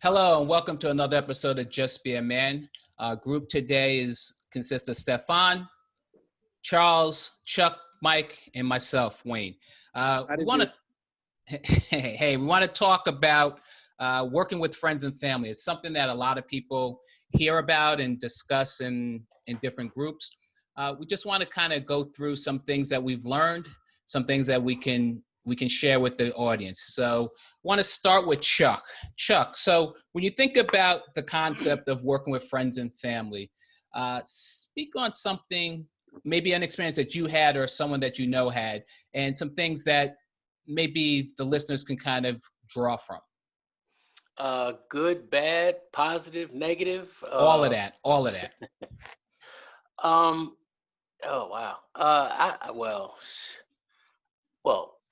Hello and welcome to another episode of Just Be a Man. Group today consists of Stefan, Charles, Chuck, Mike, and myself, Wayne. We want to we want to talk about working with friends and family. It's something that a lot of people hear about and discuss in different groups. We just want to kind of go through some things that we've learned, some things that we can share with the audience. So I want to start with Chuck. Chuck, so when you think about the concept of working with friends and family, speak on something, maybe an experience that you had or someone that you know had, and some things that maybe the listeners can kind of draw from. Good, bad, positive, negative. All of that. All of that. Um. Oh wow.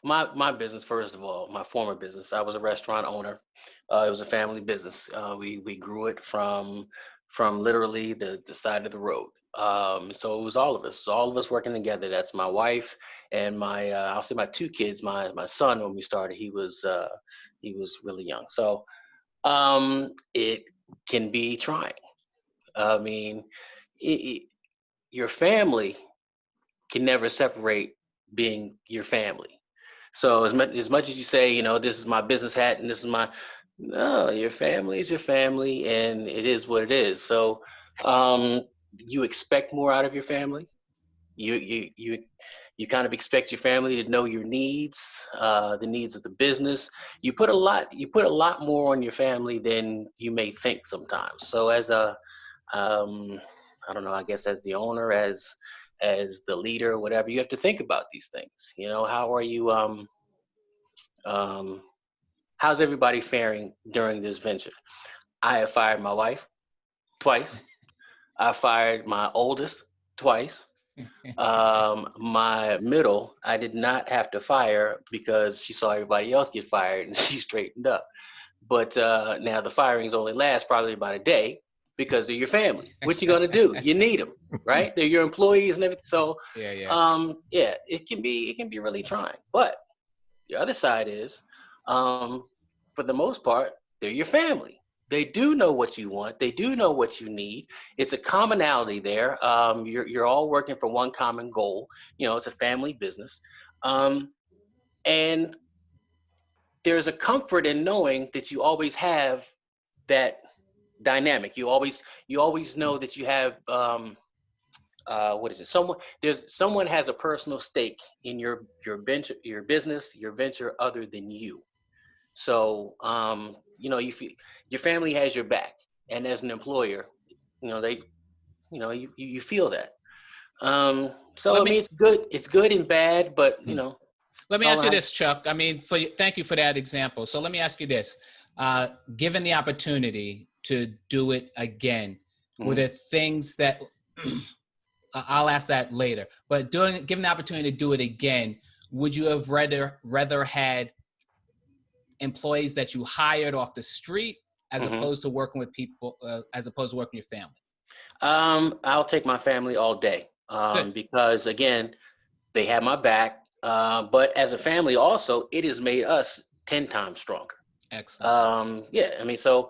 My business, first of all, my former business. I was a restaurant owner. It was a family business. We grew it from literally the side of the road. So it was all of us. It was all of us working together. That's my wife and my I'll say my two kids. My son, when we started, he was really young. So it can be trying. I mean, it, your family can never separate being your family. So as much as you say, this is my business hat and this is my, no, your family is your family and it is what it is. So um, you expect more out of your family. You kind of expect your family to know your needs, the needs of the business. You put a lot more on your family than you may think sometimes. So as a um, I don't know, I guess as the owner, as the leader, whatever, you have to think about these things. How are you um how's everybody faring during this venture? I have fired my wife twice. I fired my oldest twice. My middle, I did not have to fire because she saw everybody else get fired and she straightened up. But now the firings only last probably about a day because they're your family. What you gonna do? You need them, right? They're your employees and everything. So, Yeah, yeah. yeah, it can be really trying. But the other side is, um, for the most part, they're your family. They do know what you want. They do know what you need. It's a commonality there. You're all working for one common goal. It's a family business, and there's a comfort in knowing that you always have that dynamic. You always know that you have what is it? Someone has a personal stake in your venture, your business, your venture, other than you. So you feel your family has your back, and as an employer, they you feel that. So Let I me mean, it's good and bad, but let it's me all ask you on. this, Chuck. I mean, thank you for that example. So let me ask you this: given the opportunity to do it again, were Mhm. there things that I'll ask that later? But given the opportunity to do it again, would you have rather had employees that you hired off the street as Mhm. opposed to working with people, as opposed to working with your family? I'll take my family all day, Good, because again, they have my back. But as a family, also, it has made us 10 times stronger. excellent. Yeah, I mean, so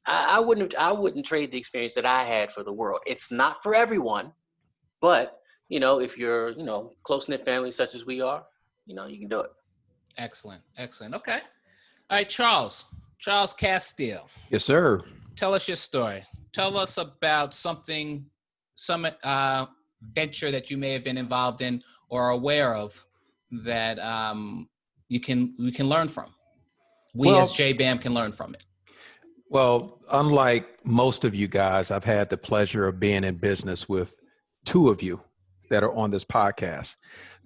I wouldn't trade the experience that I had for the world. It's not for everyone, but if you're close knit family such as we are, you can do it. Excellent. Excellent. Okay. All right, Charles. Charles Castile. Yes, sir. Tell us your story. Tell us about some venture that you may have been involved in or are aware of that we can learn from. We as Well, JBAM can learn from it. unlike most of you guys, I've had the pleasure of being in business with two of you that are on this podcast.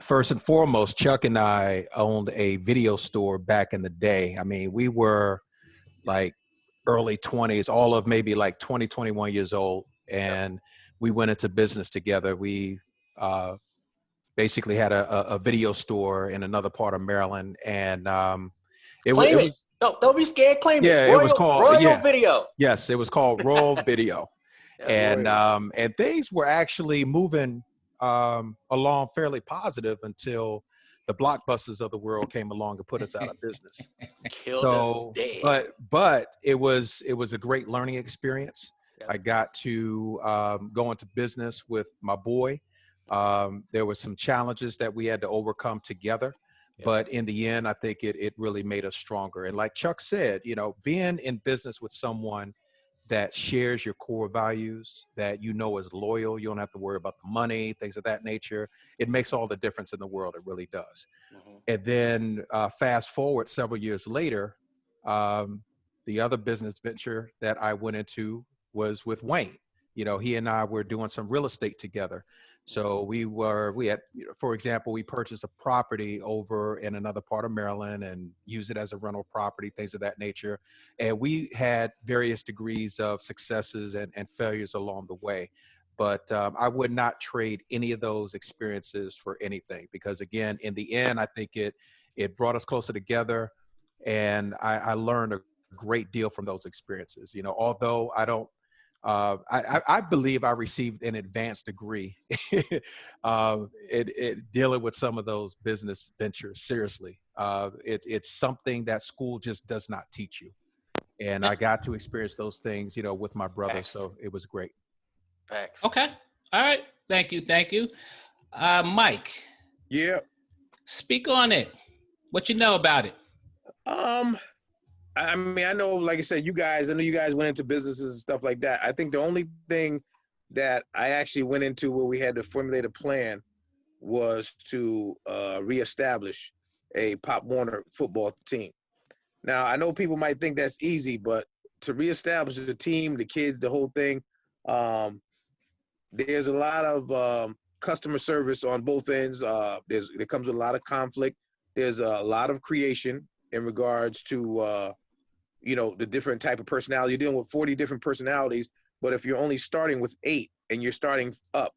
First and foremost, Chuck and I owned a video store back in the day. I mean, we were like early 20s, all of maybe like 20, 21 years old. Yep. And we went into business together. We uh, basically had a video store in another part of Maryland. And Claim it it. was, Don't be scared. Claim it. yeah, it was Royal called, Royal yeah, Video. yes, it was called Royal Video. Yeah, Royal. And things were actually moving along fairly positive until the Blockbusters of the world came along and put us out of business. Killed us So, dead. but but it was a great learning experience. Yep. I got to go into business with my boy. There were some challenges that we had to overcome together, Yep. but in the end, I think it really made us stronger. And like Chuck said, you know, being in business with someone that shares your core values, that you know is loyal, you don't have to worry about the money, things of that nature. It makes all the difference in the world. It really does. Mm-hmm. And then fast forward several years later, um, the other business venture that I went into was with Wayne. You know, he and I were doing some real estate together. So we had, you know, for example, we purchased a property over in another part of Maryland and use it as a rental property, things of that nature. And we had various degrees of successes and failures along the way. But I would not trade any of those experiences for anything, because again, in the end, I think it brought us closer together, and I learned a great deal from those experiences. You know, although I don't, I believe I received an advanced degree dealing with some of those business ventures. Seriously, it's something that school just does not teach you, and I got to experience those things, you know, with my brother. Facts. So it was great. Facts. Okay. All right. Thank you. Thank you. Mike, Yeah. speak on it. What you know about it? I mean, I know, like I said, I know you guys went into businesses and stuff like that. I think the only thing that I actually went into where we had to formulate a plan was to reestablish a Pop Warner football team. Now, I know people might think that's easy, but to reestablish the team, the kids, the whole thing, there's a lot of customer service on both ends. There comes with a lot of conflict. There's a lot of creation in regards to, you know, the different type of personality. You're dealing with 40 different personalities, but if you're only starting with 8 and you're starting up,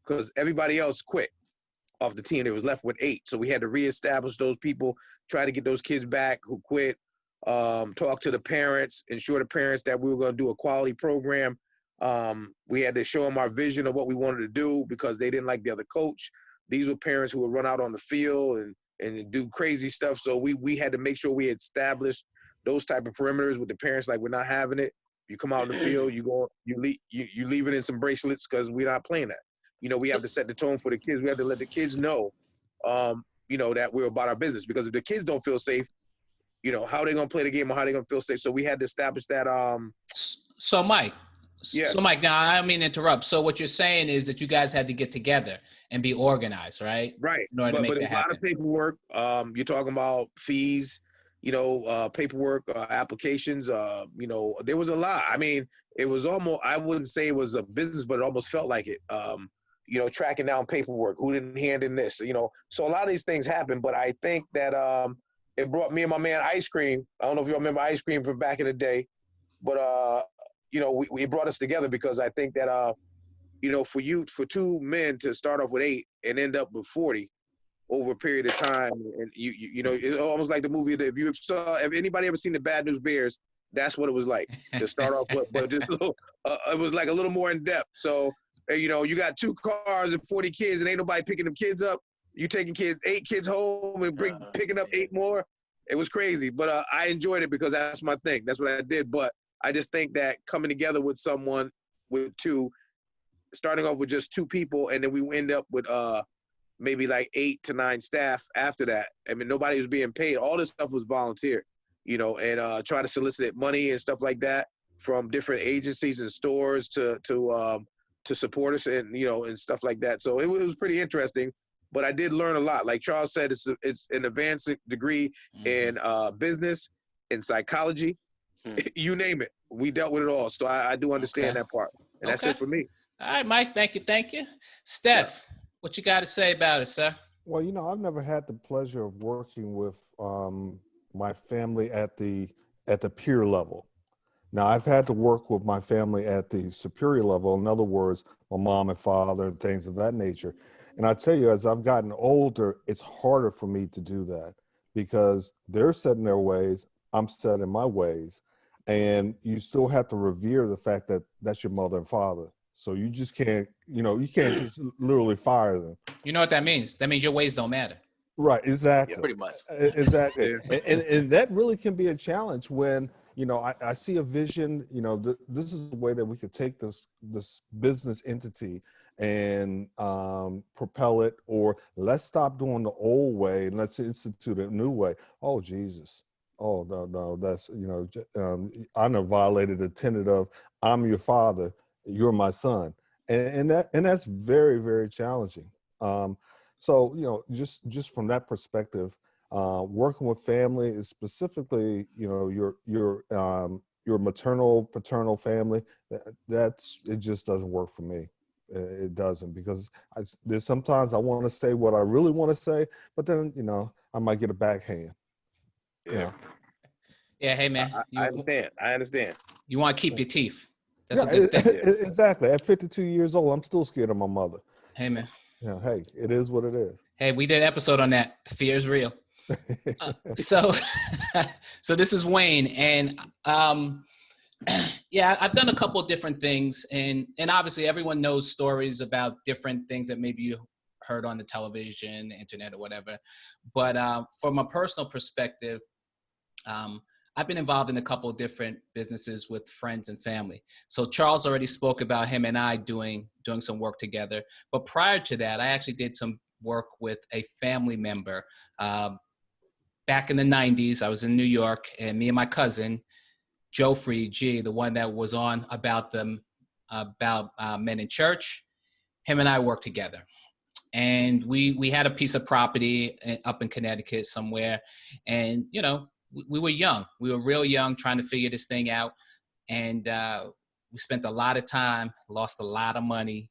because everybody else quit off the team, there was left with 8. So we had to reestablish those people, try to get those kids back who quit, talk to the parents, ensure the parents that we were going to do a quality program. We had to show them our vision of what we wanted to do because they didn't like the other coach. These were parents who would run out on the field and do crazy stuff. So we had to make sure we established those type of perimeters with the parents. Like, we're not having it. You come out in the field, you leave it in some bracelets because we're not playing that. You know, we have to set the tone for the kids. We have to let the kids know, you know, that we're about our business. Because if the kids don't feel safe, you know, how are they going to play the game or how are they going to feel safe? So we had to establish that. So Mike, Yeah. So Mike, now I don't mean to interrupt. So what you're saying is that you guys had to get together and be organized, right? Right. In order to make but that it's a lot happen. of paperwork. You're talking about fees, you know, paperwork, applications. You know, there was a lot. I mean, it was almost, I wouldn't say it was a business, but it almost felt like it. You know, tracking down paperwork, who didn't hand in this, you know. So a lot of these things happen, but I think that it brought me and my man Ice Cream. I don't know if y'all remember Ice Cream from back in the day, but you know, it brought us together because I think that you know, for two men to start off with 8 and end up with 40 over a period of time, and you know, it's almost like the movie. If anybody ever seen the Bad News Bears, that's what it was like to start off with, but just a little, it was like a little more in depth. So, you know, you got 2 cars and 40 kids, and ain't nobody picking them kids up. You taking 8 kids home and picking up 8 more. It was crazy, but I enjoyed it because that's my thing. That's what I did. But I just think that coming together with someone with 2, starting off with just 2 people, and then we end up with maybe like 8 to 9 staff after that. I mean, nobody was being paid. All this stuff was volunteer, you know, and try to solicit money and stuff like that from different agencies and stores to support us, and, you know, and stuff like that. So it was pretty interesting, but I did learn a lot. Like Charles said, it's an advanced degree in business, in psychology, you name it. We dealt with it all. So I do understand that part. And that's it for me. All right, Mike. Thank you. Thank you. Steph, what you got to say about it, sir? Well, you know, I've never had the pleasure of working with my family at the peer level. Now, I've had to work with my family at the superior level. In other words, my mom and father and things of that nature. And I tell you, as I've gotten older, it's harder for me to do that because they're set in their ways, I'm set in my ways. And you still have to revere the fact that that's your mother and father. So you just can't, you know, you can't just literally fire them. You know what that means? That means your ways don't matter. Right, exactly. Yeah, pretty much. Exactly. Yeah. And that really can be a challenge when, I see a vision, this is the way that we could take this business entity and propel it, or let's stop doing the old way and let's institute a new way. Oh, Jesus. Oh, no, that's, I never violated the tenet of I'm your father, you're my son. And that's very, very challenging. So, just from that perspective, working with family is specifically, your maternal, paternal family, it just doesn't work for me. It doesn't, because there's sometimes I want to say what I really want to say, but then, I might get a backhand. Yeah. Yeah. Hey, man. I understand. I understand. You want to keep your teeth. That's Yeah, a good thing. exactly. At 52 years old, I'm still scared of my mother. Hey, man. Hey, it is what it is. Hey, we did an episode on that. The fear is real. So this is Wayne, and yeah, I've done a couple of different things, and obviously everyone knows stories about different things that maybe you heard on the television, the internet, or whatever. But from a personal perspective, I've been involved in a couple of different businesses with friends and family. So Charles already spoke about him and I doing some work together. But prior to that, I actually did some work with a family member. Back in the 90s, I was in New York, and me and my cousin, Joffrey G, the one that was on about men in church, him and I worked together. And we had a piece of property up in Connecticut somewhere. And, we were young. We were real young, trying to figure this thing out. And we spent a lot of time, lost a lot of money.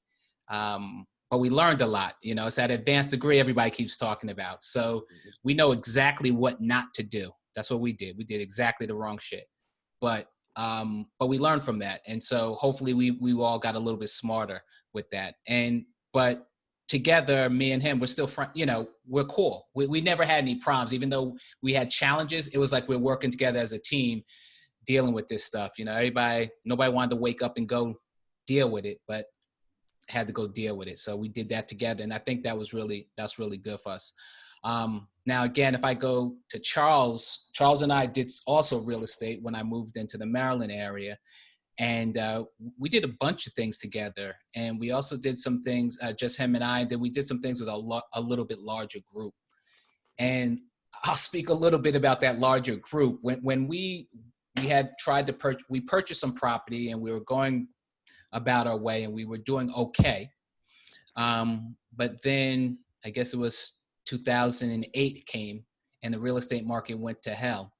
But we learned a lot. It's that advanced degree everybody keeps talking about. So we know exactly what not to do. That's what we did. We did exactly the wrong shit. But we learned from that. And so hopefully we all got a little bit smarter with that. But together, me and him, we're still friends. We're cool. We never had any problems. Even though we had challenges, it was like we're working together as a team, dealing with this stuff. Nobody wanted to wake up and go deal with it, but had to go deal with it. So we did that together. And I think that's really good for us. Now, again, if I go to Charles and I did also real estate when I moved into the Maryland area. And we did a bunch of things together. And we also did some things, just him and I, then we did some things with a little bit larger group. And I'll speak a little bit about that larger group. When we had tried to we purchased some property, and we were going about our way, and we were doing okay. But then I guess it was 2008 came, and the real estate market went to hell.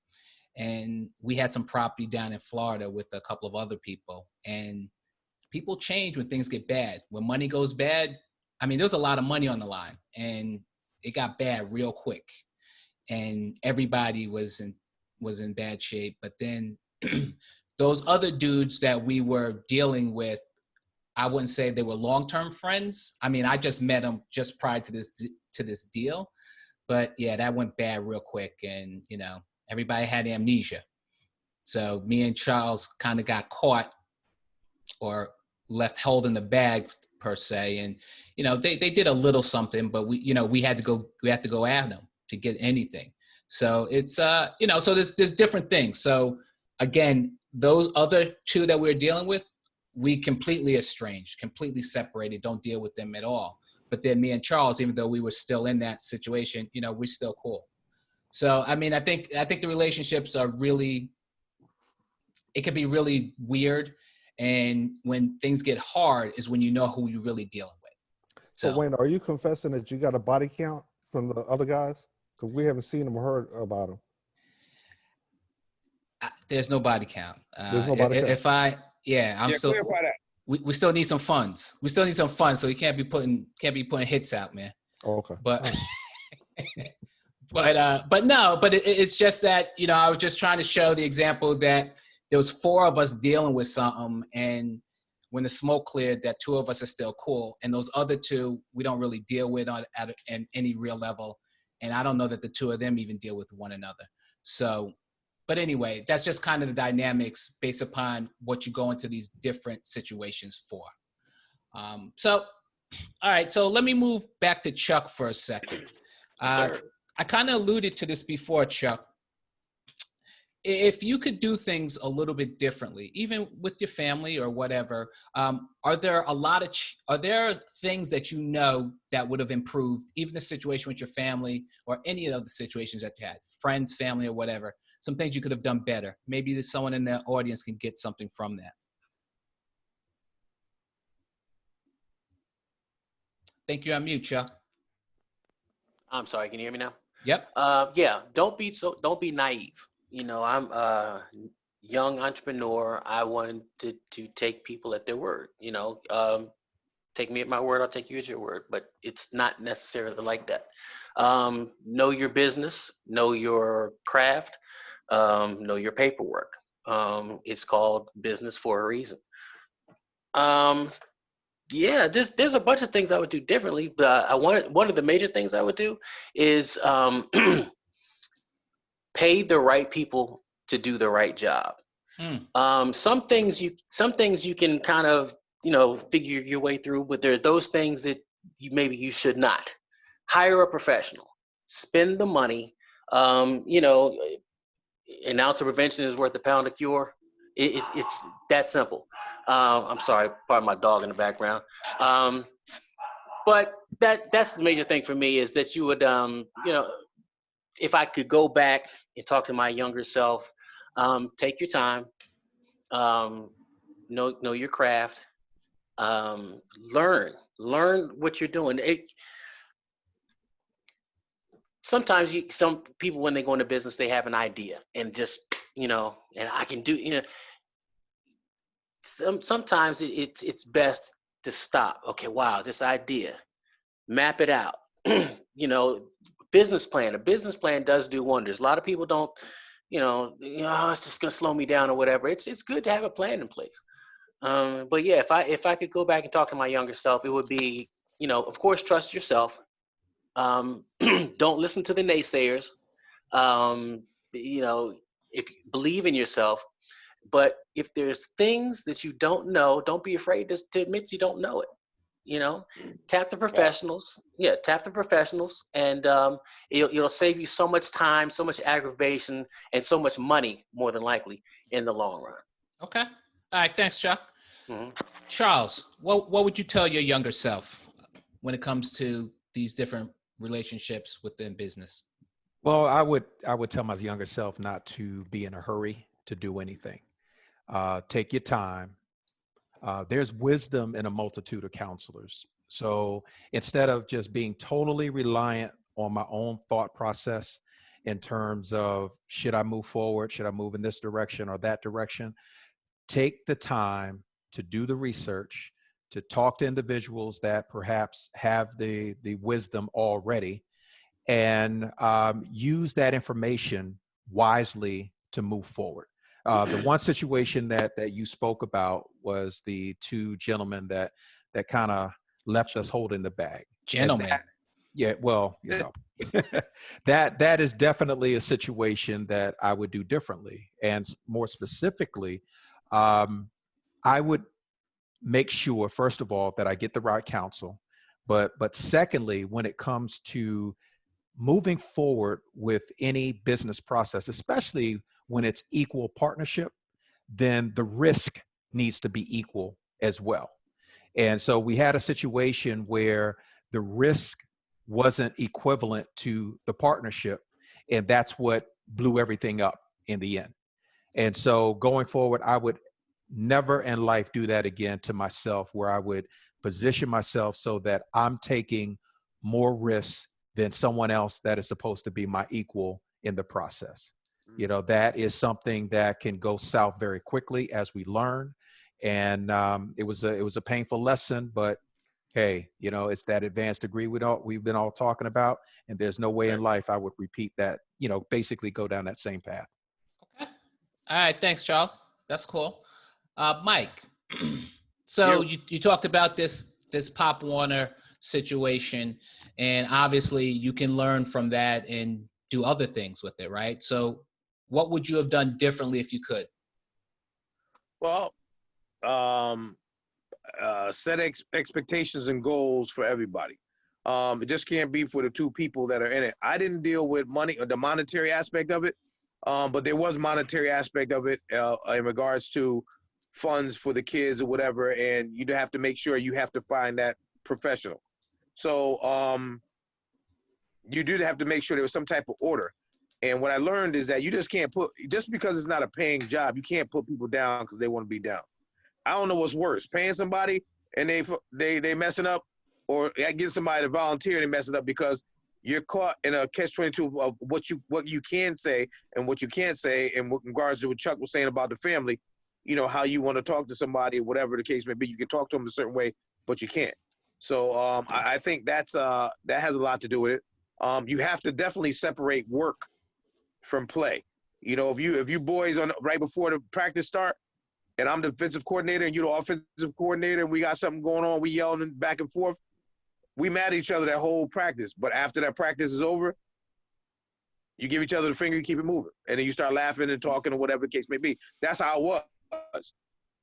And we had some property down in Florida with a couple of other people. And people change when things get bad. When money goes bad, I mean, there was a lot of money on the line, and it got bad real quick. And everybody was in bad shape. But then those other dudes that we were dealing with, I wouldn't say they were long-term friends. I mean, I just met them just prior to this deal. But yeah, that went bad real quick. And, everybody had amnesia. So me and Charles kind of got caught or left holding the bag per se. And, they did a little something, but we had to go at them to get anything. So it's, so there's different things. So again, those other two that we're dealing with, we completely estranged, completely separated, don't deal with them at all. But then me and Charles, even though we were still in that situation, we're still cool. So, I mean, I think the relationships are really, it can be really weird. And when things get hard is when you know who you're really dealing with. So Wayne, are you confessing that you got a body count from the other guys? Because we haven't seen them or heard about them. There's no body count. There's no body count. Clarify that. We still need some funds. So you can't be putting hits out, man. Oh, okay. But but it's just that, I was just trying to show the example that there was 4 of us dealing with something, and when the smoke cleared, that 2 of us are still cool, and those other 2 we don't really deal with at any real level, and I don't know that the 2 of them even deal with one another. So, but anyway, that's just kind of the dynamics based upon what you go into these different situations for. So, all right, so let me move back to Chuck for a second. I kind of alluded to this before, Chuck. If you could do things a little bit differently, even with your family or whatever, are there are there things that you know that would have improved, even the situation with your family or any of the situations that you had, friends, family, or whatever, some things you could have done better? Maybe there's someone in the audience can get something from that. Think you're on mute, Chuck. I'm sorry, can you hear me now? Yep. Yeah, don't be naive. I'm a young entrepreneur. I wanted to take people at their word. Take me at my word, I'll take you at your word. But it's not necessarily like that. Know your business, know your craft, know your paperwork. It's called business for a reason. Yeah, there's a bunch of things I would do differently, but one of the major things I would do is pay the right people to do the right job. Some things you can kind of figure your way through, but there are those things that you should not. Hire a professional, spend the money. An ounce of prevention is worth a pound of cure. It's that simple. I'm sorry, pardon my dog in the background. But that's the major thing for me is that you would if I could go back and talk to my younger self, take your time, know your craft, learn what you're doing. Sometimes some people, when they go into business, they have an idea and just, and I can do, sometimes it's best to stop. Okay, wow, this idea, map it out. A business plan does do wonders. A lot of people don't, it's just gonna slow me down or whatever. It's good to have a plan in place. But yeah, if I could go back and talk to my younger self, it would be, of course, trust yourself. Don't listen to the naysayers. If you believe in yourself, but if there's things that you don't know, don't be afraid to admit you don't know it. Tap the professionals. Yeah, tap the professionals, and it'll save you so much time, so much aggravation, and so much money, more than likely, in the long run. Okay. All right. Thanks, Chuck. Mm-hmm. Charles, what would you tell your younger self when it comes to these different relationships within business? Well, I would tell my younger self not to be in a hurry to do anything. Take your time. There's wisdom in a multitude of counselors. So instead of just being totally reliant on my own thought process in terms of should I move forward, should I move in this direction or that direction, take the time to do the research, to talk to individuals that perhaps have the wisdom already, and use that information wisely to move forward. The one situation that you spoke about was the two gentlemen that kind of left us holding the bag. Gentlemen. Yeah, well, that is definitely a situation that I would do differently. And more specifically, I would make sure, first of all, that I get the right counsel. But secondly, when it comes to moving forward with any business process, especially when it's equal partnership, then the risk needs to be equal as well. And so we had a situation where the risk wasn't equivalent to the partnership, and that's what blew everything up in the end. And so going forward, I would never in life do that again to myself, where I would position myself so that I'm taking more risks than someone else that is supposed to be my equal in the process. That is something that can go south very quickly as we learn. And it was a painful lesson, but hey, it's that advanced degree we've been all talking about, and there's no way in life I would repeat that, basically go down that same path. Okay. All right. Thanks, Charles. That's cool. Mike, so you talked about this Pop Warner situation, and obviously you can learn from that and do other things with it, right? So what would you have done differently if you could? Well, set expectations and goals for everybody. It just can't be for the two people that are in it. I didn't deal with money or the monetary aspect of it, but there was monetary aspect of it in regards to funds for the kids or whatever, and you'd have to make sure you have to find that professional. So you do have to make sure there was some type of order. And what I learned is that you just can't just because it's not a paying job, you can't put people down because they want to be down. I don't know what's worse, paying somebody and they messing up, or get somebody to volunteer and they messing up because you're caught in a catch-22 of what you can say and what you can't say. And with regards to what Chuck was saying about the family, you know, how you want to talk to somebody, whatever the case may be, you can talk to them a certain way, but you can't. So I think that has a lot to do with it. You have to definitely separate work from play. You know, if you boys on right before the practice start, and I'm the defensive coordinator and you're the offensive coordinator, and we got something going on, we yelling back and forth, we mad at each other that whole practice. But after that practice is over, you give each other the finger, you keep it moving. And then you start laughing and talking or whatever the case may be. That's how it was.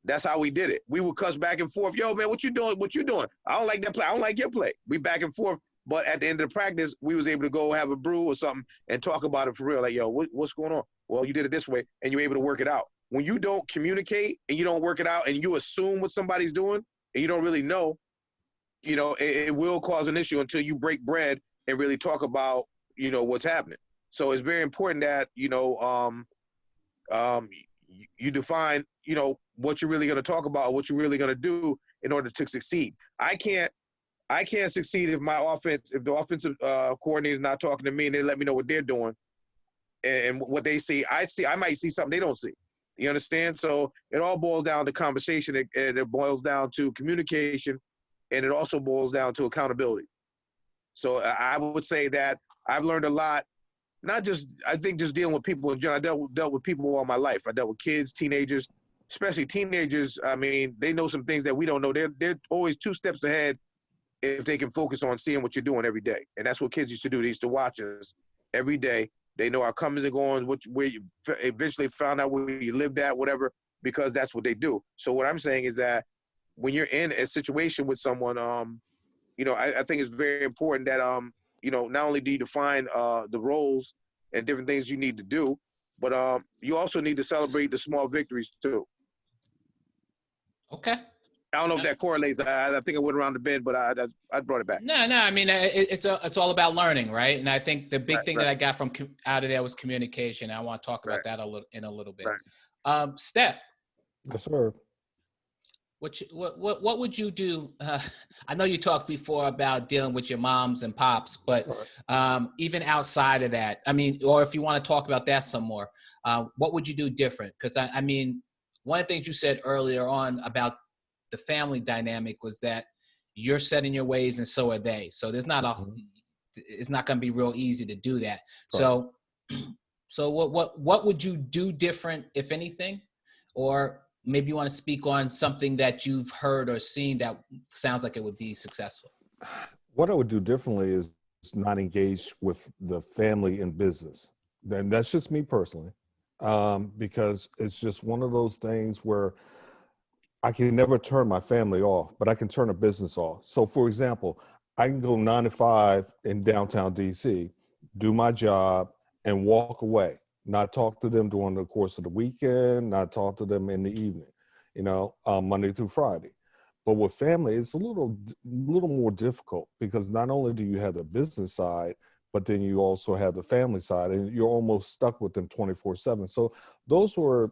That's how we did it. We would cuss back and forth. Yo, man, what you doing? What you doing? I don't like that play. I don't like your play. We back and forth. But at the end of the practice, we was able to go have a brew or something and talk about it for real. Like, yo, what's going on? Well, you did it this way, and you're able to work it out. When you don't communicate and you don't work it out and you assume what somebody's doing and you don't really know, you know, it will cause an issue until you break bread and really talk about, you know, what's happening. So it's very important that, you know, you define, you know, what you're really going to talk about, what you're really going to do in order to succeed. I can't succeed if the offensive coordinator is not talking to me and they let me know what they're doing and what they see. I might see something they don't see. You understand? So it all boils down to conversation, and it boils down to communication, and it also boils down to accountability. So I would say that I've learned a lot, not just, I think just dealing with people in general. I dealt with people all my life. I dealt with kids, teenagers, especially teenagers. I mean, they know some things that we don't know. They're always 2 steps ahead if they can focus on seeing what you're doing every day. And that's what kids used to do. They used to watch us every day. They know our comings and goings, where you eventually found out where you lived at, whatever, because that's what they do. So what I'm saying is that when you're in a situation with someone, you know, I think it's very important that, you know, not only do you define the roles and different things you need to do, but you also need to celebrate the small victories too. Okay. I don't know if that correlates. I think I went around the bend, but I brought it back. No. I mean, it's all about learning, right? And I think the big thing that I got from out of there was communication. I want to talk about that in a little bit. Right. Steph. Yes, sir. What would you do? I know you talked before about dealing with your moms and pops, but even outside of that, I mean, or if you want to talk about that some more, what would you do different? Because I mean, one of the things you said earlier on about the family dynamic was that you're set in your ways and so are they. So there's not it's not going to be real easy to do that. Right. So what would you do different, if anything? Or maybe you want to speak on something that you've heard or seen that sounds like it would be successful. What I would do differently is not engage with the family in business. Then that's just me personally, because it's just one of those things where I can never turn my family off, but I can turn a business off. So for example, I can go 9 to 5 in downtown DC, do my job and walk away, not talk to them during the course of the weekend, not talk to them in the evening, you know, Monday through Friday. But with family, it's a little more difficult because not only do you have the business side, but then you also have the family side and you're almost stuck with them 24/7. So those were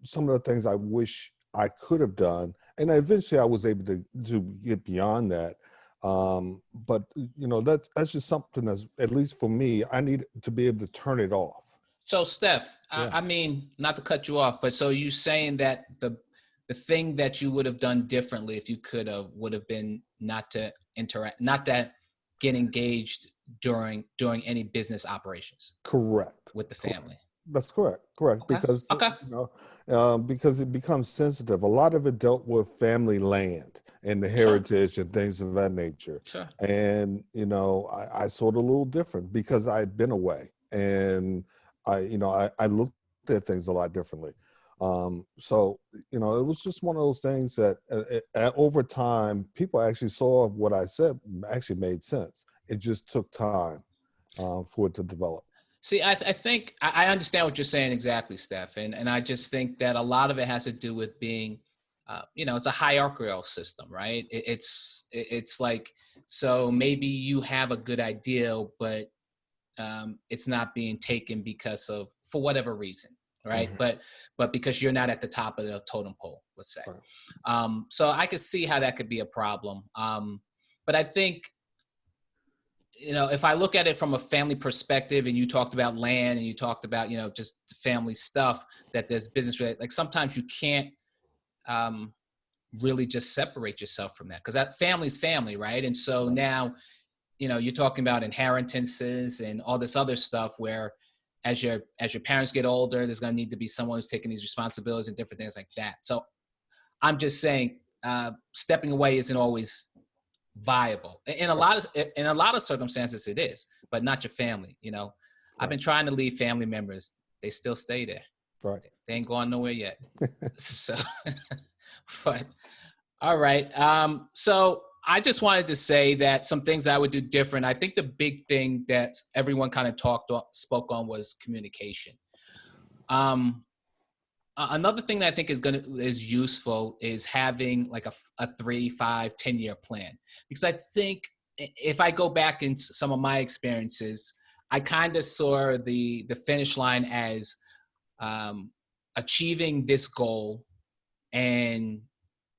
some of the things I wish I could have done. And eventually I was able to get beyond that. But you know, that's just something that's, at least for me, I need to be able to turn it off. So Steph, I mean, not to cut you off, but so you saying that the thing that you would have done differently if you could have would have been not to interact, not to get engaged during any business operations. Correct. With the family. That's correct. Okay. Because you know, because it becomes sensitive. A lot of it dealt with family land and the heritage and things of that nature. Sure. And you know, I saw it a little different because I had been away, and I looked at things a lot differently. So, you know, it was just one of those things that over time, people actually saw what I said actually made sense. It just took time for it to develop. See, I think I understand what you're saying exactly, Steph. And I just think that a lot of it has to do with being, you know, it's a hierarchical system, right? It's like, so maybe you have a good idea, but it's not being taken for whatever reason, right? Mm-hmm. But because you're not at the top of the totem pole, let's say. Right. So I could see how that could be a problem. But I think, you know, if I look at it from a family perspective, and you talked about land and you talked about, you know, just family stuff, that there's business, like sometimes you can't really just separate yourself from that, because that family's family, right? And so now, you know, you're talking about inheritances and all this other stuff where as your parents get older, there's going to need to be someone who's taking these responsibilities and different things like that. So I'm just saying, stepping away isn't always viable. In a lot of circumstances it is, but not your family. You know, I've been trying to leave family members. They still stay there. Right. They ain't going nowhere yet. So, but all right. So I just wanted to say that some things I would do different. I think the big thing that everyone kind of spoke on was communication. Another thing that I think is useful is having like a 3, 5, 10-year plan. Because I think if I go back in some of my experiences, I kind of saw the finish line as achieving this goal and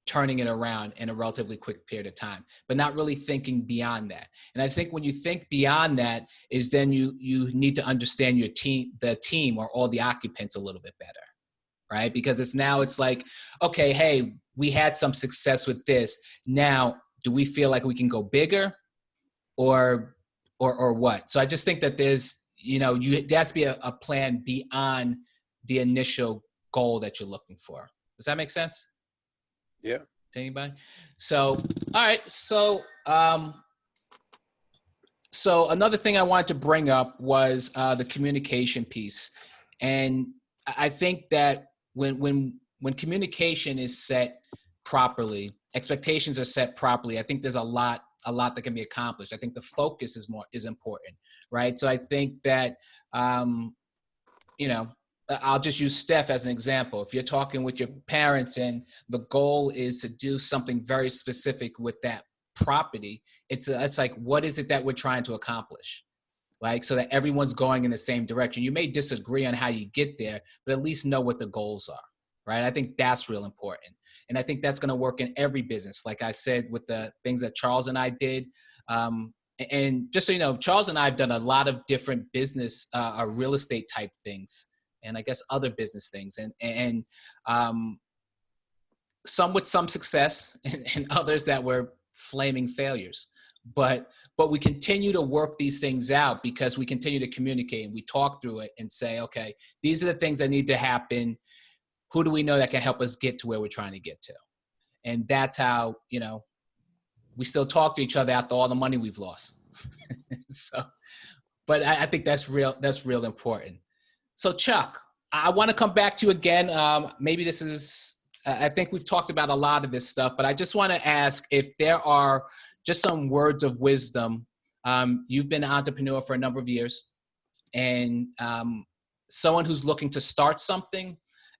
turning it around in a relatively quick period of time, but not really thinking beyond that. And I think when you think beyond that is then you need to understand the team or all the occupants a little bit better. Right? Because it's like, okay, hey, we had some success with this. Now, do we feel like we can go bigger or what? So I just think that there's, you know, there has to be a plan beyond the initial goal that you're looking for. Does that make sense? Yeah. To anybody? So, all right. So, so another thing I wanted to bring up was the communication piece. And I think that when communication is set properly, expectations are set properly, I think there's a lot that can be accomplished. I think the focus is important, right? So I think that, you know, I'll just use Steph as an example. If you're talking with your parents and the goal is to do something very specific with that property, it's like, what is it that we're trying to accomplish? Like, so that everyone's going in the same direction. You may disagree on how you get there, but at least know what the goals are, right? I think that's real important. And I think that's going to work in every business. Like I said, with the things that Charles and I did. And just so you know, Charles and I have done a lot of different business, real estate type things, and I guess other business things. And some with some success and others that were flaming failures. But we continue to work these things out because we continue to communicate and we talk through it and say, okay, these are the things that need to happen. Who do we know that can help us get to where we're trying to get to? And that's how, you know, we still talk to each other after all the money we've lost. So, but I think that's real important. So Chuck, I want to come back to you again. Maybe this is, I think we've talked about a lot of this stuff, but I just want to ask if there are just some words of wisdom. You've been an entrepreneur for a number of years, and someone who's looking to start something,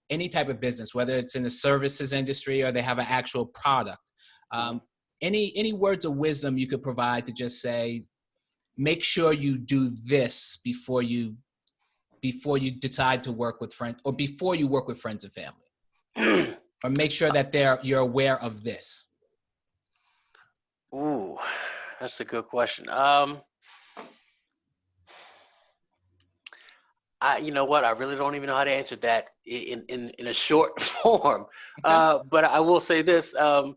any type of business, whether it's in the services industry or they have an actual product. Any words of wisdom you could provide to just say, make sure you do this before you decide to work with friends, or before you work with friends and family, or make sure that you're aware of this. Ooh, that's a good question. You know what? I really don't even know how to answer that in a short form. Okay. But I will say this: for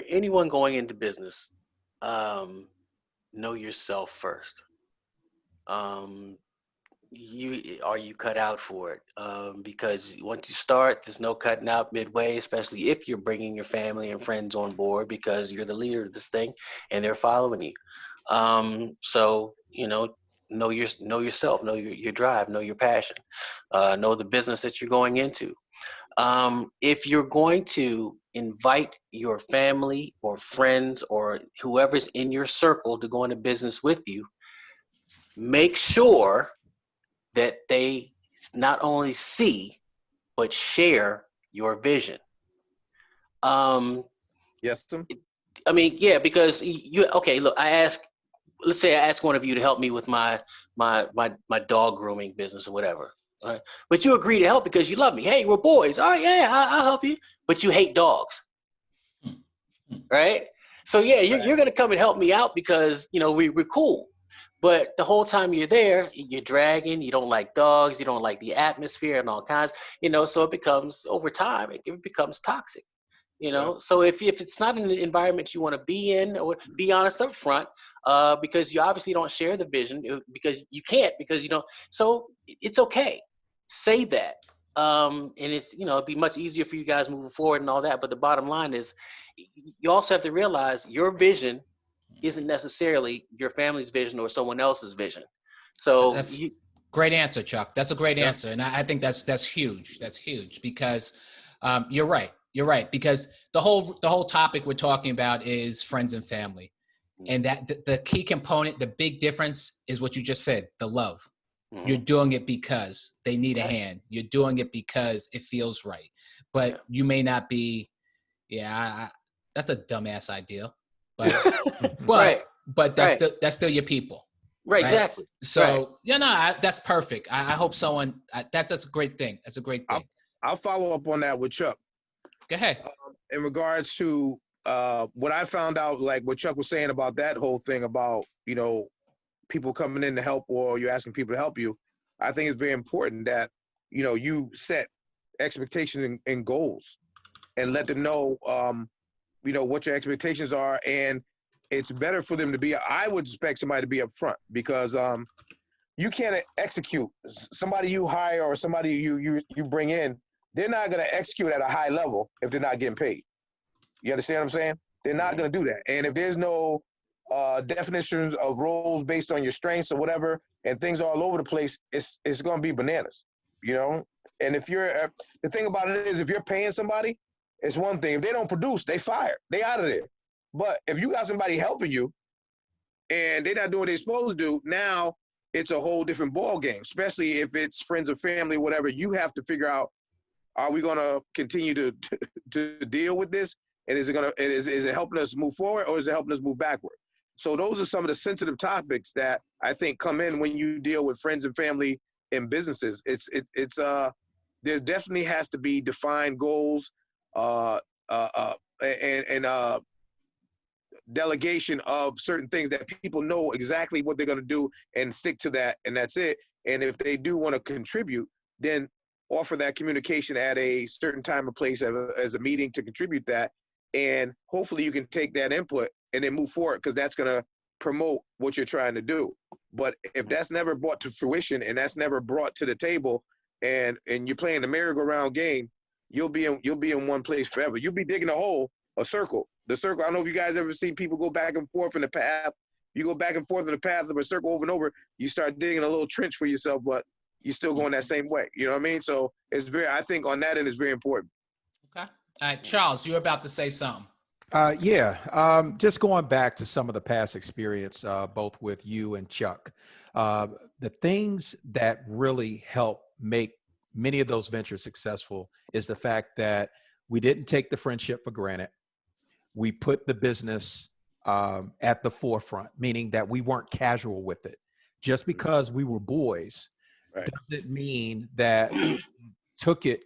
anyone going into business, know yourself first. Are you cut out for it? Because once you start, there's no cutting out midway, especially if you're bringing your family and friends on board, because you're the leader of this thing and they're following you. So, you know, know yourself, know your drive, know your passion, know the business that you're going into. If you're going to invite your family or friends or whoever's in your circle to go into business with you, make sure that they not only see but share your vision. Yes, Tim. I mean, yeah, because okay, look, let's say I ask one of you to help me with my dog grooming business or whatever. Right? But you agree to help because you love me. Hey, we're boys. All right, yeah, I'll help you. But you hate dogs, right? So yeah, you're gonna come and help me out because we're cool. But the whole time you're there, you're dragging. You don't like dogs. You don't like the atmosphere and all kinds. So it becomes over time. It becomes toxic. So if it's not an environment you want to be in, or be honest up front, because you obviously don't share the vision, because you can't, because you don't. So it's okay. Say that. And it's, it'd be much easier for you guys moving forward and all that. But the bottom line is, you also have to realize your vision isn't necessarily your family's vision or someone else's vision. So that's great answer, Chuck. That's a great answer. And I think that's huge. That's huge because you're right. You're right. Because the whole topic we're talking about is friends and family. And that the key component, the big difference is what you just said, the love. Mm-hmm. You're doing it because they need a hand. You're doing it because it feels right. But you may not be, that's a dumbass idea. But but that's still your people. Right, exactly. So that's perfect. I hope someone that's a great thing. That's a great thing. I'll follow up on that with Chuck. Go ahead. In regards to what I found out, like what Chuck was saying about that whole thing about people coming in to help, or you're asking people to help you, I think it's very important that you set expectations and goals, and let them know what your expectations are. And it's better for them to be, I would expect somebody to be up front, because you can't execute. Somebody you hire or somebody you bring in, they're not going to execute at a high level if they're not getting paid. You understand what I'm saying? They're not going to do that. And if there's no definitions of roles based on your strengths or whatever, and things are all over the place, it's going to be bananas, And if you're, the thing about it is, if you're paying somebody, it's one thing. If they don't produce, they fire. They out of there. But if you got somebody helping you and they're not doing what they're supposed to do, now it's a whole different ball game, especially if it's friends or family, whatever. You have to figure out, are we going to continue to deal with this? And is it helping us move forward, or is it helping us move backward? So those are some of the sensitive topics that I think come in when you deal with friends and family in businesses. There definitely has to be defined goals, and delegation of certain things that people know exactly what they're going to do and stick to that, and that's it. And if they do want to contribute, then offer that communication at a certain time or place as a meeting to contribute that, and hopefully you can take that input and then move forward, because that's going to promote what you're trying to do. But if that's never brought to fruition and that's never brought to the table, and you're playing the merry-go-round game, you'll be in one place forever. You'll be digging a circle. The circle, I don't know if you guys ever seen people go back and forth in the path. You go back and forth in the path of a circle over and over, you start digging a little trench for yourself, but you're still going that same way. You know what I mean? So I think on that end, it's very important. Okay. All right, Charles, you're about to say something. Just going back to some of the past experience, both with you and Chuck, the things that really help make many of those ventures successful is the fact that we didn't take the friendship for granted. We put the business at the forefront, meaning that we weren't casual with it. Just because we were boys doesn't mean that we took it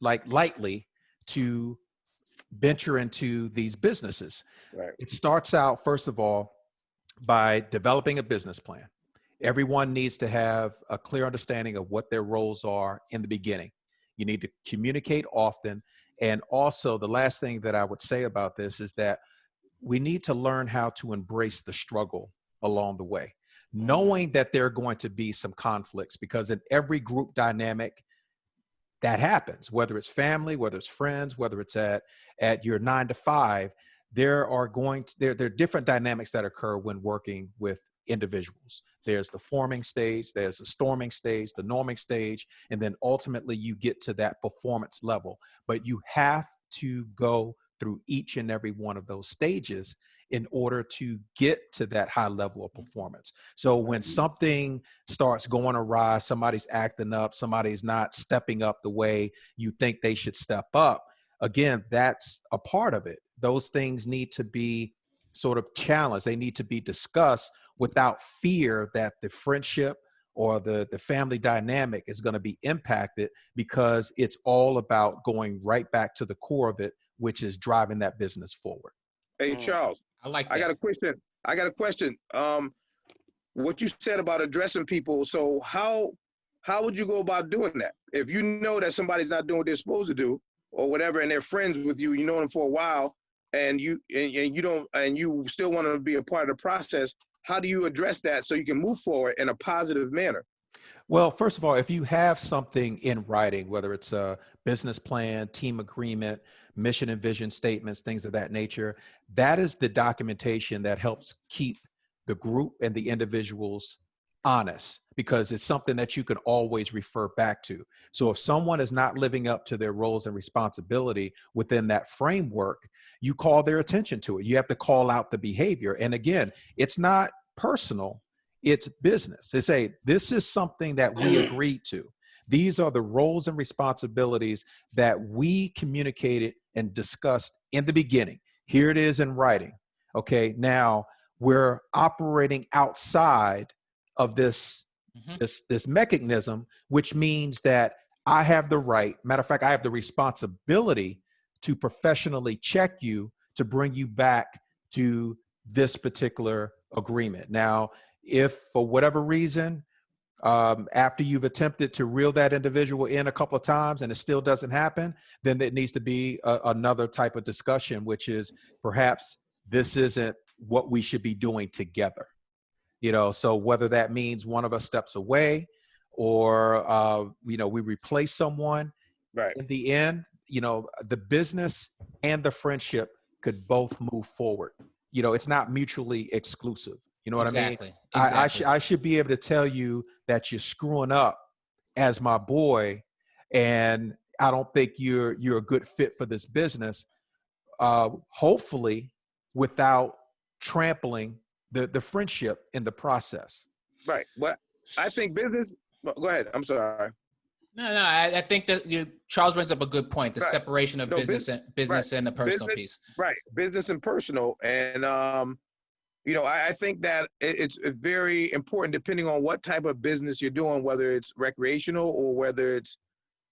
lightly to venture into these businesses. Right. It starts out, first of all, by developing a business plan. Everyone needs to have a clear understanding of what their roles are in the beginning. You need to communicate often. And also, the last thing that I would say about this is that we need to learn how to embrace the struggle along the way, knowing that there are going to be some conflicts, because in every group dynamic that happens, whether it's family, whether it's friends, whether it's at your 9 to 5, there are different dynamics that occur when working with individuals. There's the forming stage, there's the storming stage, the norming stage, and then ultimately you get to that performance level. But you have to go through each and every one of those stages in order to get to that high level of performance. So when something starts going awry, somebody's acting up, somebody's not stepping up the way you think they should step up, again, that's a part of it. Those things need to be sort of challenged. They need to be discussed without fear that the friendship or the family dynamic is going to be impacted, because it's all about going right back to the core of it, which is driving that business forward. Hey, Charles, I like that. I got a question. What you said about addressing people. So how would you go about doing that? If you know that somebody's not doing what they're supposed to do or whatever, and they're friends with you, you know them for a while, and you still want to be a part of the process, how do you address that so you can move forward in a positive manner? Well, first of all, if you have something in writing, whether it's a business plan, team agreement, mission and vision statements, things of that nature, that is the documentation that helps keep the group and the individuals honest, because it's something that you can always refer back to. So if someone is not living up to their roles and responsibility within that framework, you call their attention to it. You have to call out the behavior. And again, it's not personal, it's business. They say, this is something that we agreed to. These are the roles and responsibilities that we communicated and discussed in the beginning. Here it is in writing. Okay, now we're operating outside of this mechanism, which means that I have the right, matter of fact, I have the responsibility to professionally check you to bring you back to this particular agreement. Now, if for whatever reason, after you've attempted to reel that individual in a couple of times and it still doesn't happen, then it needs to be another type of discussion, which is perhaps this isn't what we should be doing together. You know, so whether that means one of us steps away or, we replace someone, Right. in the end, the business and the friendship could both move forward. It's not mutually exclusive. You know what I mean? Exactly. I should be able to tell you that you're screwing up as my boy, and I don't think you're a good fit for this business. Hopefully, without trampling the friendship in the process. Right. But I think business. Go ahead. I'm sorry. No, I think that Charles brings up a good point: the Right. separation of business right. and the personal business, piece. Right. Business and personal, and I think that it's very important, depending on what type of business you're doing, whether it's recreational or whether it's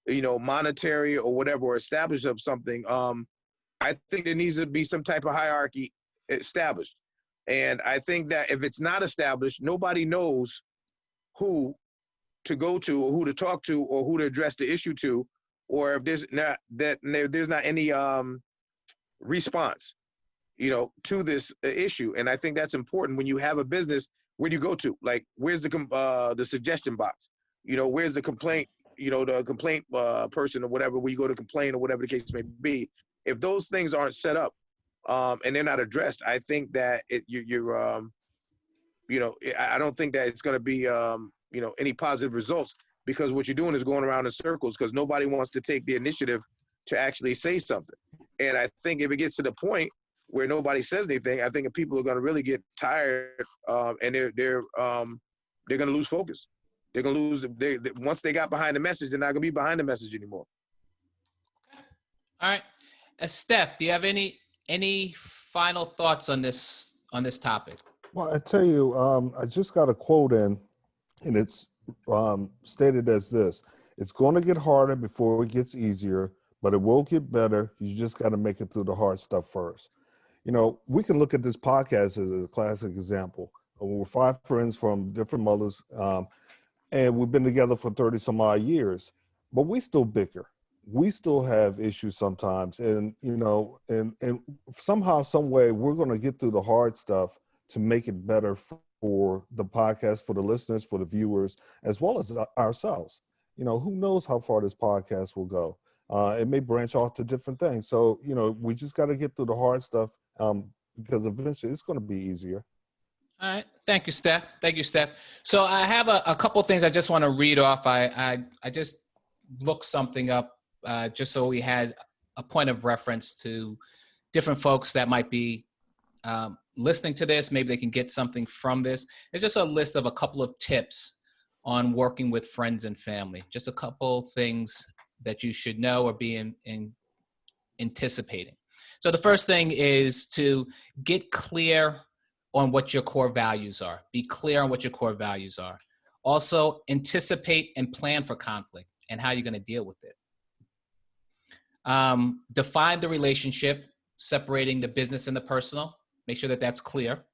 monetary or whatever, or established of something. I think there needs to be some type of hierarchy established. And I think that if it's not established, nobody knows who to go to or who to talk to or who to address the issue to, or if there's not any response, to this issue. And I think that's important when you have a business. Where do you go to? Like, where's the suggestion box? Where's the complaint? The complaint person or whatever, where you go to complain or whatever the case may be. If those things aren't set up and they're not addressed, I think that I don't think that it's going to be any positive results, because what you're doing is going around in circles, because nobody wants to take the initiative to actually say something. And I think if it gets to the point where nobody says anything, I think if people are going to really get tired, and they're going to lose focus. They're going to lose. Once they got behind the message, they're not going to be behind the message anymore. All right, Steph, do you have any final thoughts on this topic? Well, I tell you, I just got a quote in, and it's stated as this: "It's going to get harder before it gets easier, but it will get better. You just got to make it through the hard stuff first." We can look at this podcast as a classic example. We're 5 friends from different mothers, and we've been together for 30 some odd years, but we still bicker. We still have issues sometimes, and and somehow, some way, we're going to get through the hard stuff to make it better for the podcast, for the listeners, for the viewers, as well as ourselves. Who knows how far this podcast will go? It may branch off to different things. So, we just got to get through the hard stuff, because eventually it's going to be easier. All right. Thank you, Steph. Thank you, Steph. So I have a couple things I just want to read off. I just looked something up just so we had a point of reference to different folks that might be listening to this. Maybe they can get something from this. It's just a list of a couple of tips on working with friends and family. Just a couple things that you should know or be in anticipating. So the first thing is to get clear on what your core values are. Be clear on what your core values are. Also, anticipate and plan for conflict and how you're going to deal with it. Define the relationship, separating the business and the personal. Make sure that that's clear.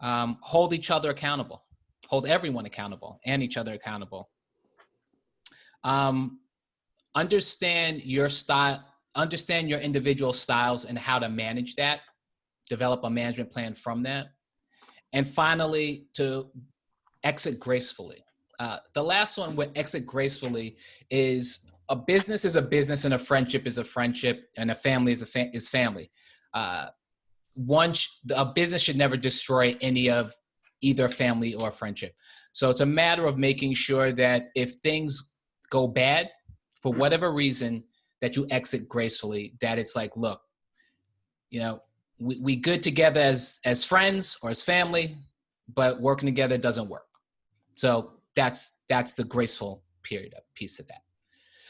Hold each other accountable. Hold everyone accountable and each other accountable. Understand your style. Understand your individual styles and how to manage that. Develop a management plan from that. And finally, to exit gracefully. The last one with exit gracefully is a business and a friendship is a friendship and a family is family. A business should never destroy any of either family or friendship. So it's a matter of making sure that if things go bad for whatever reason, that you exit gracefully, that it's like, look, we good together as friends or as family, but working together doesn't work. So that's the graceful piece of that.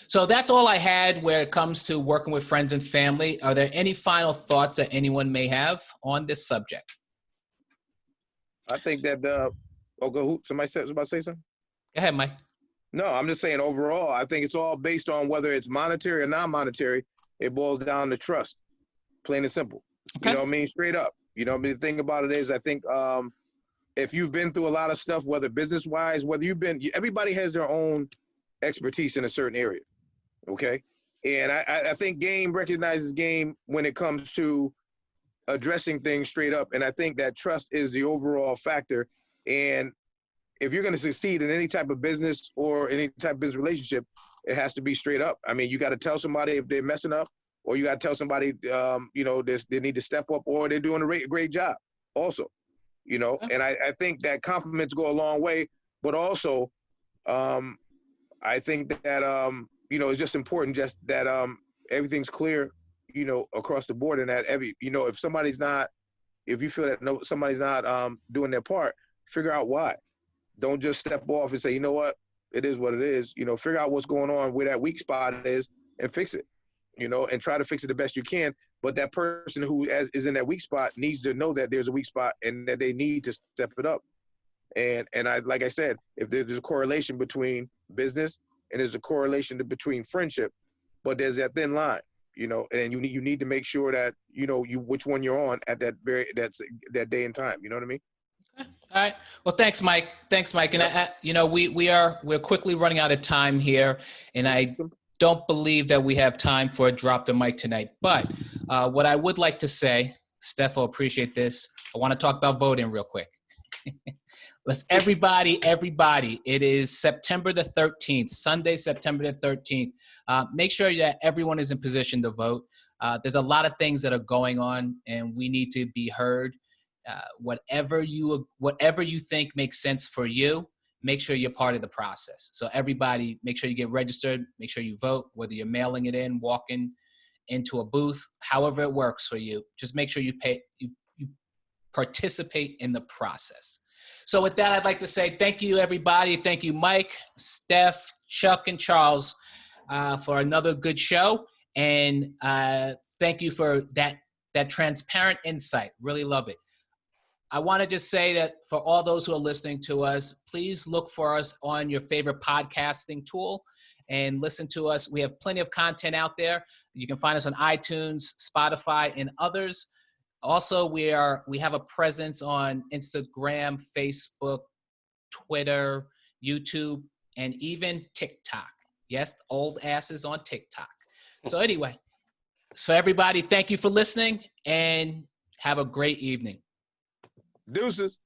So that's all I had where it comes to working with friends and family. Are there any final thoughts that anyone may have on this subject? I think that, somebody was about to say something? Go ahead, Mike. No, I'm just saying overall, I think it's all based on whether it's monetary or non-monetary. It boils down to trust, plain and simple. Okay. You know what I mean? Straight up. You know what I mean? The thing about it is, I think if you've been through a lot of stuff, whether business-wise, everybody has their own expertise in a certain area, okay? And I think game recognizes game when it comes to addressing things straight up. And I think that trust is the overall factor. And if you're going to succeed in any type of business or any type of business relationship, it has to be straight up. I mean, you got to tell somebody if they're messing up, or you got to tell somebody, they need to step up, or they're doing a great job also, And I think that compliments go a long way, but also I think that, it's just important just that everything's clear, across the board, and that if you feel that somebody's not doing their part, figure out why. Don't just step off and say, you know what, it is what it is. Figure out what's going on, where that weak spot is, and fix it, and try to fix it the best you can. But that person who is in that weak spot needs to know that there's a weak spot and that they need to step it up. And like I said, if there's a correlation between business and there's a correlation between friendship, but there's that thin line, and you need to make sure that, which one you're on at that day and time. You know what I mean? All right. Well, thanks, Mike. And we're quickly running out of time here, and I don't believe that we have time for a drop the mic tonight. But what I would like to say, Steph will appreciate this. I want to talk about voting real quick. Let's everybody. It is September the 13th, Sunday, September the 13th. Make sure that everyone is in position to vote. There's a lot of things that are going on, and we need to be heard. Whatever you think makes sense for you, make sure you're part of the process. So everybody, make sure you get registered, make sure you vote, whether you're mailing it in, walking into a booth, however it works for you. Just make sure you participate in the process. So with that, I'd like to say thank you, everybody. Thank you, Mike, Steph, Chuck, and Charles for another good show. And thank you for that transparent insight. Really love it. I want to just say that for all those who are listening to us, please look for us on your favorite podcasting tool and listen to us. We have plenty of content out there. You can find us on iTunes, Spotify, and others. Also, we have a presence on Instagram, Facebook, Twitter, YouTube, and even TikTok. Yes, old asses on TikTok. So anyway, so everybody, thank you for listening and have a great evening. Deuces.